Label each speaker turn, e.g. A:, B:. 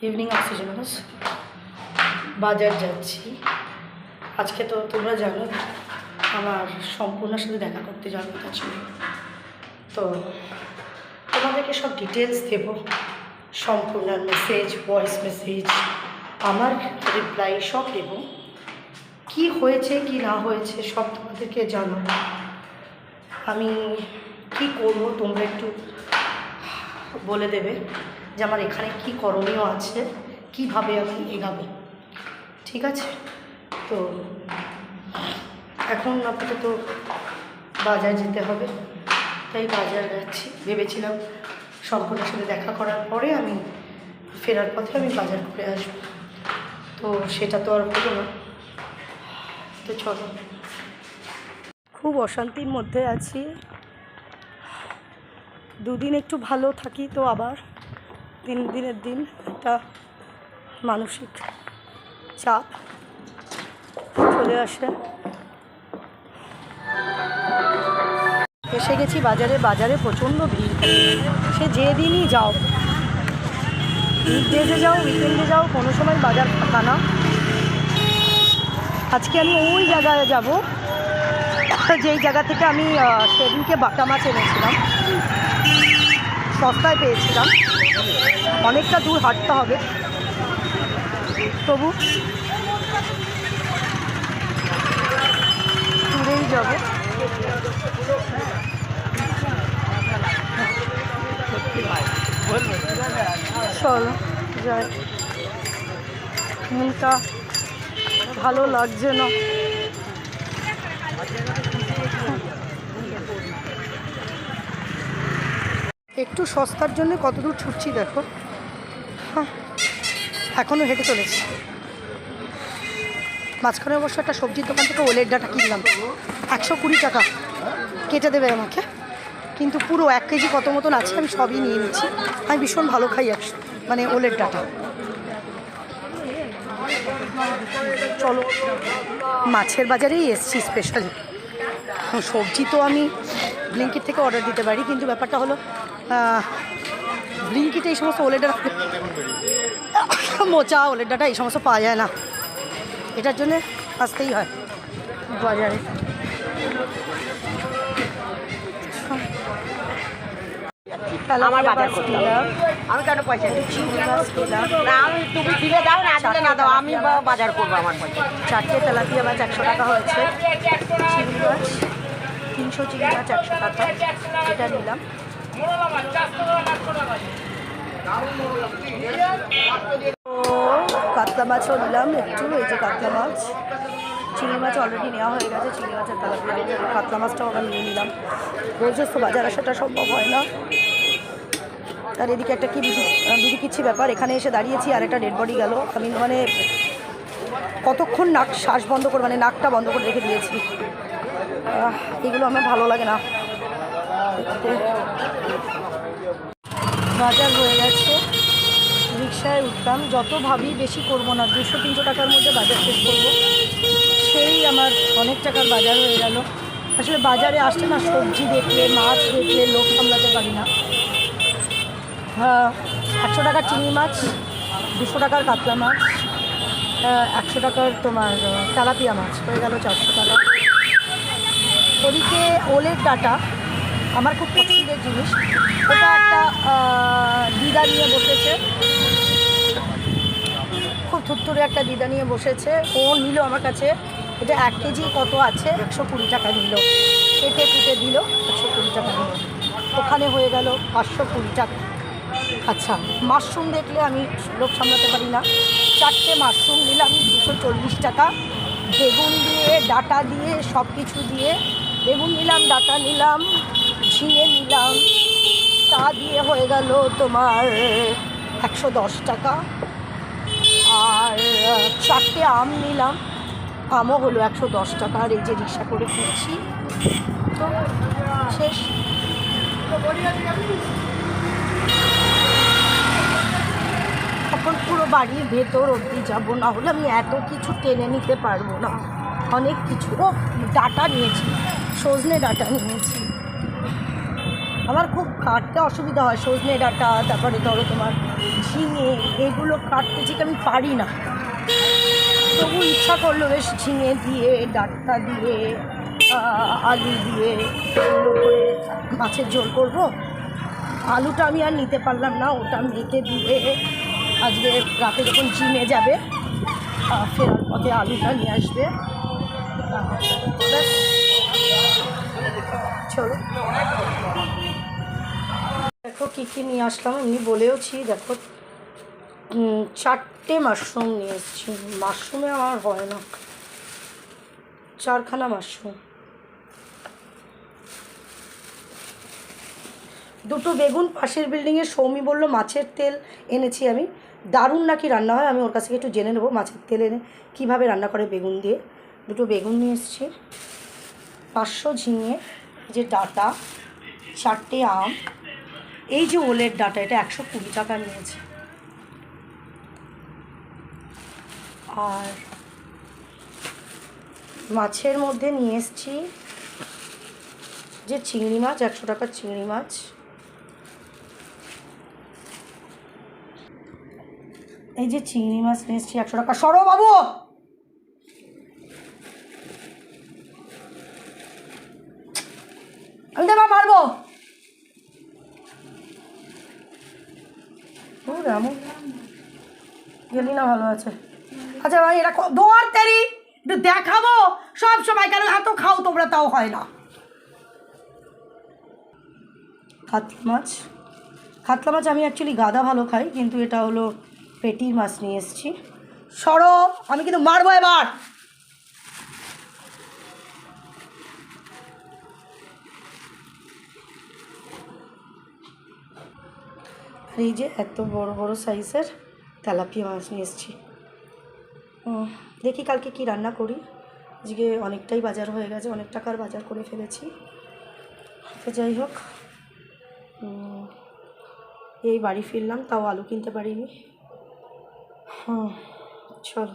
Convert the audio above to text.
A: Evening oxygen বাজার যাচ্ছি আজকে। তো তোমরা জানো আমার সম্পূর্ণের সাথে দেখা করতে যাওয়ার কথা ছিল, তো তোমাদেরকে সব ডিটেলস দেবো। সম্পূর্ণার মেসেজ, ভয়েস মেসেজ, আমার রিপ্লাই সব দেবো। কি হয়েছে কি না হয়েছে সব তোমাদেরকে জানাবো। আমি কি করব তোমরা একটু বলে দেবে যে আমার এখানে কি করণীয় আছে, কিভাবে আমি এগাবো, ঠিক আছে? তো এখন আপাতত বাজার যেতে হবে, তাই বাজার যাচ্ছি। ভেবেছিলাম সম্পূর্ণের সাথে দেখা করার পরে আমি ফেরার পথে আমি বাজার করে আসবো, তো সেটা তো আর হলো না। তো চলো, খুব অশান্তির মধ্যে আছি। দুদিন একটু ভালো থাকি, তো আবার দিনের দিন একটা মানসিক চাপ চলে আসে। এসে গেছি বাজারে প্রচণ্ড ভিড় থাকে। সে যেদিনই যাও, উইকডেজে যাও, উইকেন্ডে যাও, কোনো সময় বাজার ফাঁকা না। আজকে আমি ওই জায়গায় যাব যেই জায়গা থেকে আমি সেদিনকে বাটা মাছ এনেছিলাম, সস্তায় পেয়েছিলাম। অনেকটা দূর হাঁটতে হবে, তবু দূরেই যাব। চলো যাই, মনটা ভালো লাগছে না। একটু সস্তার জন্য কত দূর ছুটছি দেখো। হ্যাঁ, এখনও হেঁটে চলেছি। মাঝখানে অবশ্য একটা সবজির দোকান থেকে ওলের ডাঁটা কিনলাম, 120 টাকা কেটে দেবে আমাকে, কিন্তু পুরো 1 কেজি কত মতন আছে, আমি সবই নিয়ে নিচ্ছি। আমি ভীষণ ভালো খাই মানে ওলের ডাঁটা। চলো, মাছের বাজারেই এসছি স্পেশালি। সবজি তো আমি ব্লিঙ্কিট থেকে অর্ডার দিতে পারি, কিন্তু ব্যাপারটা হলো ব্লিঙ্কিটে এই সমস্ত ওলের ডাঁটা, মোচা ওলের ডাঁটা এই সমস্ত পাওয়া যায় না। এটার জন্যে আসতেই হয় বাজারে।
B: আমার বাজার করতে আমি কেন পয়সা দিচ্ছি? তুমি দিলে দাও, না দিলে না দাও, আমি বাজার করবো। আমার পয়সা
A: 4টে তেলাপিয়া মাছ 100 টাকা হয়েছে, চিংড়ি মাছ 300, চিংড়ি মাছ 100 টাকা, এটা নিলাম। কাতলা মাছও নিলাম একটু, এই যে কাতলা মাছ। চিংড়ি মাছ অলরেডি নেওয়া হয়ে গেছে, চিংড়ি মাছের তেলাপিয়া, কাতলা মাছটাও আবার নিয়ে নিলাম। রোজ তো বাজার আসাটা সম্ভব হয় না। আর এদিকে একটা কি বিধি কিচ্ছি ব্যাপার, এখানে এসে দাঁড়িয়েছি আর একটা ডেড বডি গেল। আমি মানে কতক্ষণ শ্বাস বন্ধ করে, মানে নাকটা বন্ধ করে রেখে দিয়েছি। এগুলো আমার ভালো লাগে না। বাজার হয়ে গেছে, রিক্সায় উঠলাম। যত ভাবি বেশি করবো না, 200-300 টাকার মধ্যে বাজার শেষ করবো, সেই আমার অনেক টাকার বাজার হয়ে গেল। আসলে বাজারে আসছে না, সবজি দেখলে, মাছ দেখলে লোক সামলাতে পারি না। 100 টাকার চিংড়ি মাছ, 200 টাকার কাতলা মাছ, 100 টাকার তোমার তেলাপিয়া মাছ, হয়ে গেল 400 টাকা। ওদিকে ওলের ডাঁটা আমার খুব পছন্দের জিনিস। ওটা একটা দিদা নিয়ে বসেছে, খুব থুরথুরে একটা দিদা নিয়ে বসেছে। ও নিল আমার কাছে, এটা 1 কেজি কত আছে, 120 টাকা নিল। কেটে কুটে দিল, 120 টাকা নিল। ওখানে হয়ে গেল 520 টাকা। আচ্ছা, মাশরুম দেখলে আমি লোক সামলাতে পারি না। 4টে মাশরুম নিলাম 240 টাকা। বেগুন দিয়ে, ডাঁটা দিয়ে, সব কিছু দিয়ে, বেগুন নিলাম, ডাঁটা নিলাম, ঝিঙে নিলাম, তা দিয়ে হয়ে গেল তোমার 110 টাকা। আর 4টে আম নিলাম, আমও হলো 110 টাকা। আর এই যে রিক্সা করে ফিরছি, তো শেষ। এখন পুরো বাড়ির ভেতর অবধি যাবো, না হলে আমি এত কিছু টেনে নিতে পারবো না। অনেক কিছু। ও ডাঁটা নিয়েছি, সজনে ডাঁটা নিয়েছি। আমার খুব কাটতে অসুবিধা হয় সজনে ডাঁটা, তারপরে ধরো তোমার ঝিঙে এগুলো কাটতে ঠিক আমি পারি না, তবু ইচ্ছা করলো বেশ ঝিঙে দিয়ে ডাঁটা দিয়ে আলু দিয়ে এগুলো করে মাছের ঝোল করবো। আলুটা আমি আর নিতে পারলাম না, ওটা মেখে দিয়ে আজকে রাতে যখন জিমে যাবে ফেরার পথে আলুটা নিয়ে আসবে। চলো দেখো কী কী নিয়ে আসলাম, এমনি বলেওছি। দেখো 4টে মাশরুম নিয়ে এসেছি। মাশরুমে আমার হয় না, 4খানা মাশরুম, 2টো বেগুন। পাশের বিল্ডিংয়ে সৌমি বললো মাছের তেল এনেছি আমি, দারুণ নাকি রান্না হয়, আমি ওর কাছ থেকে একটু জেনে নেবো মাছের তেল এনে কীভাবে রান্না করে বেগুন দিয়ে। 2টো বেগুন নিয়ে এসেছি, 500 ঝিঙে, যে ডাঁটা, 4টে আম, এই যে ওলের ডাঁটা এটা 120 টাকা নিয়েছে। আর মাছের মধ্যে নিয়ে এসেছি যে চিংড়ি মাছ, 100 টাকার চিংড়ি মাছ। এই যে চিংড়ি মাছ নিয়ে এসেছি 100 টাকা। সরো বাবু, আমি দেবা মারবো। এমন গেলি না, ভালো আছে। আচ্ছা ভাই এরা দৌড় তেরি একটু দেখাবো সব সময়, কেন এত খাও তোমরা, তাও হয় না। কাতলা মাছ, কাতলা মাছ আমি অ্যাকচুয়ালি গাদা ভালো খাই, কিন্তু এটা হলো পেটির মাছ নিয়ে এসেছি। সরো, আমি কিন্তু মারবো এবার। আর এই যে এত বড় বড় সাইজের তেলাপিয়া মাছ নিয়ে এসেছি। দেখি কালকে কি রান্না করি, আজকে অনেকটাই বাজার হয়ে গেছে, অনেক টাকার বাজার করে ফেলেছি। তো যাই হোক, এই বাড়ি ফিরলাম, তাও আলু কিনতে পারিনি। চলো।